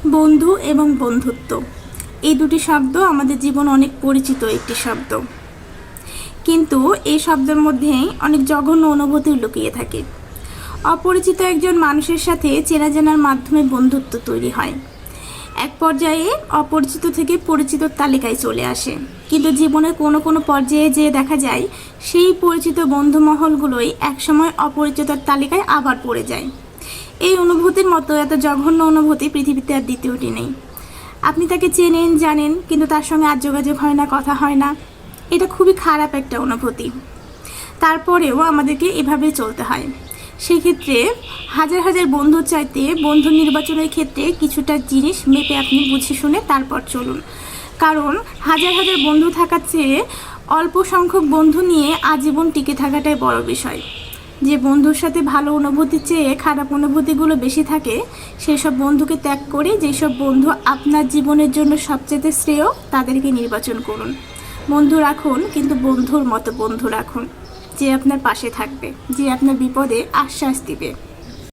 বন্ধু এবং বন্ধুত্ব এই দুটি শব্দ আমাদের জীবন অনেক পরিচিত একটি শব্দ, কিন্তু এই শব্দের মধ্যেই অনেক জঘন্য অনুভূতি লুকিয়ে থাকে। অপরিচিত একজন মানুষের সাথে চেনা জানার মাধ্যমে বন্ধুত্ব তৈরি হয়, এক পর্যায়ে অপরিচিত থেকে পরিচিতর তালিকায় চলে আসে, কিন্তু জীবনের কোনো কোনো পর্যায়ে যেয়ে দেখা যায় সেই পরিচিত বন্ধুমহলগুলোই একসময় অপরিচিতর তালিকায় আবার পড়ে যায়। এই অনুভূতির মতো এত জঘন্য অনুভূতি পৃথিবীতে আর দ্বিতীয়টি নেই। আপনি তাকে চেনেন জানেন, কিন্তু তার সঙ্গে আর যোগাযোগ হয় না, কথা হয় না। এটা খুবই খারাপ একটা অনুভূতি। তারপরেও আমাদেরকে এভাবেই চলতে হয়। সেক্ষেত্রে হাজার হাজার বন্ধুর চাইতে বন্ধু নির্বাচনের ক্ষেত্রে কিছুটা জিনিস মেপে আপনি বুঝে শুনে তারপর চলুন। কারণ হাজার হাজার বন্ধু থাকার চেয়ে অল্প সংখ্যক বন্ধু নিয়ে আজীবন টিকে থাকাটাই বড় বিষয়। যে বন্ধুর সাথে ভালো অনুভূতির চেয়ে খারাপ অনুভূতিগুলো বেশি থাকে, সেই সব বন্ধুকে ত্যাগ করে যেসব বন্ধু আপনার জীবনের জন্য সবচেয়ে শ্রেয় তাদেরকে নির্বাচন করুন। বন্ধু রাখুন, কিন্তু বন্ধুর মতো বন্ধু রাখুন, যে আপনার পাশে থাকবে, যে আপনার বিপদে আশ্বাস দিবে।